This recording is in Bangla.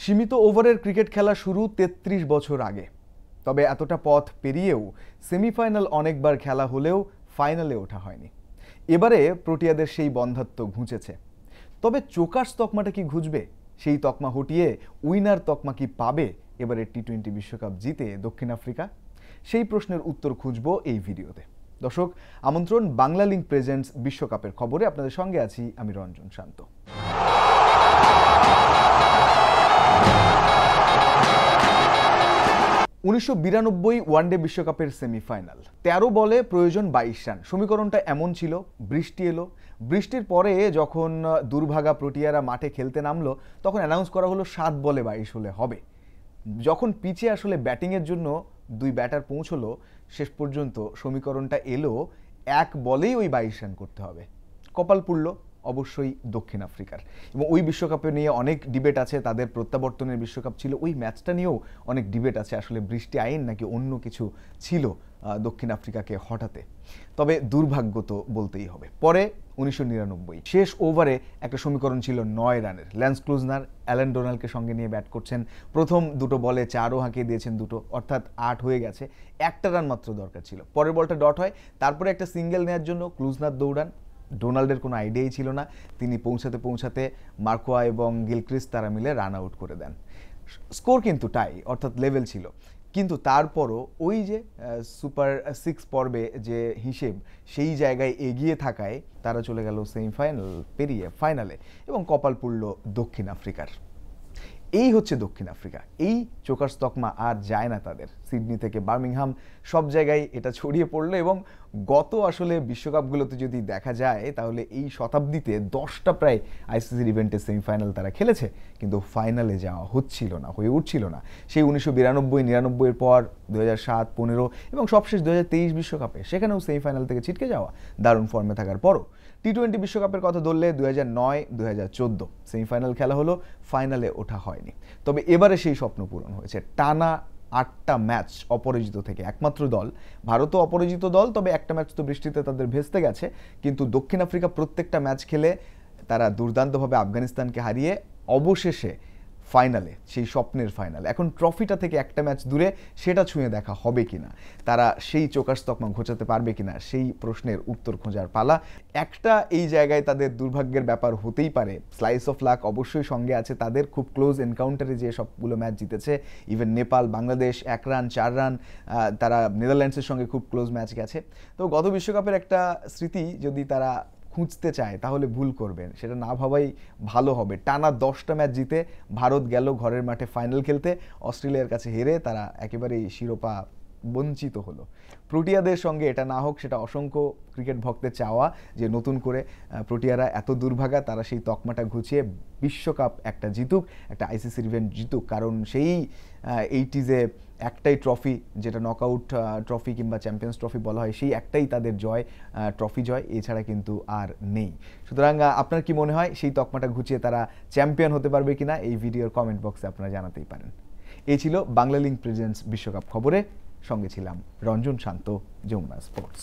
সীমিত ওভারের ক্রিকেট খেলা শুরু ৩৩ বছর আগে। তবে এতটা পথ পেরিয়েও সেমিফাইনাল অনেকবার খেলা হলেও ফাইনালে ওঠা হয়নি। এবারে প্রোটিয়াদের সেই বন্ধ্যাত্ব ঘুচেছে। তবে চোকাস তকমাটা কি ঘুচবে? সেই তকমা হটিয়ে উইনার তকমা কি পাবে এবারে টি-20 বিশ্বকাপ জিতে দক্ষিণ আফ্রিকা? সেই প্রশ্নের উত্তর খুঁজব এই ভিডিওতে। দর্শক, আমন্ত্রণ বাংলা লিংক প্রেজেন্টস বিশ্বকাপের খবরে। আপনাদের সঙ্গে আছি আমি রঞ্জন শান্ত। 1992 ওয়ানডে বিশ্বকাপের সেমিফাইনাল। 13 বলে প্রয়োজন 22 রান। সমীকরণটা এমন ছিল, বৃষ্টি এলো। বৃষ্টির পরে যখন দুর্ভাগা প্রোটিয়ারা মাঠে খেলতে নামলো, তখন অ্যানাউন্স করা হলো 7 বলে 22 হলে হবে। যখন পিচে আসলে ব্যাটিংয়ের জন্য দুই ব্যাটার পৌঁছলো, শেষ পর্যন্ত সমীকরণটা এলো 1 বলেই ওই 22 রান করতে হবে। কপাল পুড়ল অবশ্যই দক্ষিণ আফ্রিকার। এবং ওই বিশ্বকাপে নিয়ে অনেক ডিবেট আছে। তাদের প্রত্যাবর্তনের বিশ্বকাপ ছিল, ওই ম্যাচটা নিয়েও অনেক ডিবেট আছে, আসলে বৃষ্টি আইন নাকি অন্য কিছু ছিল দক্ষিণ আফ্রিকাকে হঠাতে। তবে দুর্ভাগ্য তো বলতেই হবে। পরে 1999 শেষ ওভারে একটা সমীকরণ ছিল 9 রানের। ল্যান্স ক্লুজনার অ্যালেন ডোনাল্ডকে সঙ্গে নিয়ে ব্যাট করছেন। প্রথম দুটো বলে 4ও হাঁকিয়ে দিয়েছেন দুটো, অর্থাৎ 8 হয়ে গেছে। একটা রান মাত্র দরকার ছিল। পরের বলটা ডট হয়। তারপরে একটা সিঙ্গেল নেওয়ার জন্য ক্লুজনার দৌড়ান। ডোনাল্ডের কোনো আইডিয়াই ছিল না। তিনি পৌঁছাতে মার্কোয়া এবং গিলক্রিস্ট তারা মিলে রান আউট করে দেন। স্কোর কিন্তু টাই, অর্থাৎ লেভেল ছিল। কিন্তু তারপরও ওই যে সুপার 6 পর্বে যে হিসেব, সেই জায়গায় এগিয়ে থাকায় তারা চলে গেল সেমিফাইনাল পেরিয়ে ফাইনালে, এবং কপাল পুড়ল দক্ষিণ আফ্রিকার। এই হচ্ছে দক্ষিণ আফ্রিকা। এই চোকাস তকমা আর যায় না তাদের। সিডনি থেকে বার্মিংহাম সব জায়গায় এটা ছড়িয়ে পড়লো। এবং গত আসলে বিশ্বকাপগুলোতে যদি দেখা যায়, তাহলে এই শতাব্দীতে 10টা প্রায় আইসিসির ইভেন্টের সেমিফাইনাল তারা খেলেছে, কিন্তু ফাইনালে যাওয়া হয়ে উঠছিল না। সেই 1992-99 পর 2007, 15 এবং সবশেষ 2023 বিশ্বকাপে, সেখানেও সেমিফাইনাল থেকে ছিটকে যাওয়া, দারুণ ফর্মে থাকার পরও। টি-20 বিশ্বকাপের কথা ধরলে 2009, 2014 সেমিফাইনাল খেলা হলো, ফাইনালে ওঠা হয়নি। তবে এবারে সেই স্বপ্ন পূরণ হয়েছে। টানা 8টা ম্যাচ অপরাজিত থেকে একমাত্র দল। ভারতও অপরাজিত দল, তবে একটা ম্যাচ তো বৃষ্টিতে তাদের ভেস্তে গেছে। কিন্তু দক্ষিণ আফ্রিকা প্রত্যেকটা ম্যাচ খেলে তারা দুর্দান্তভাবে আফগানিস্তানকে হারিয়ে অবশেষে ফাইনালে, সেই স্বপ্নের ফাইনাল। এখন ট্রফিটা থেকে একটা ম্যাচ দূরে, সেটা ছুঁয়ে দেখা হবে কিনা, তারা সেই চোকাস তকমা ঘোচাতে পারবে কিনা, সেই প্রশ্নের উত্তর খোঁজার পালা। একটা এই জায়গায় তাদের দুর্ভাগ্যের ব্যাপার হতেই পারে, স্লাইস অফ লাক অবশ্যই সঙ্গে আছে তাদের। খুব ক্লোজ এনকাউন্টারে যে সবগুলো ম্যাচ জিতেছে, even Nepal, Bangladesh 1 run 4 run, তারা নেদারল্যান্ডসের সঙ্গে খুব ক্লোজ ম্যাচ গেছে। তো গত বিশ্বকাপের একটা স্মৃতি যদি তারা খুঁজতে চায়, তাহলে ভুল করবেন, সেটা না ভাবাই ভালো হবে। টানা 10টা ম্যাচ জিতে ভারত গেল ঘরের মাঠে ফাইনাল খেলতে, অস্ট্রেলিয়ার কাছে হেরে তারা একেবারেই শিরোপা বঞ্চিত হলো। প্রোটিয়াদের সঙ্গে এটা না হোক, সেটা অসংখ্য ক্রিকেট ভক্তের চাওয়া, যে নতুন করে প্রোটিয়ারা এত দুর্ভাগা, তারা সেই তকমাটা ঘুচিয়ে বিশ্বকাপ একটা জিতুক, একটা আইসিসির ইভেন্ট জিতুক। কারণ সেই 80s একটাই ট্রফি, যেটা নকআউট ট্রফি কিংবা চ্যাম্পিয়ন্স ট্রফি বলা হয়, সেই একটাই তাদের জয়, ট্রফি জয়, এছাড়া কিন্তু আর নেই। সুতরাং আপনার কি মনে হয়, সেই তকমাটা ঘুচিয়ে তারা চ্যাম্পিয়ন হতে পারবে কিনা? এই ভিডিওর কমেন্ট বক্সে আপনারা জানাতেই পারেন। এই ছিল বাংলা লিংক প্রেজেন্টস বিশ্বকাপ খবরে। সঙ্গে ছিলাম রঞ্জন শান্ত, যমুনা স্পোর্টস।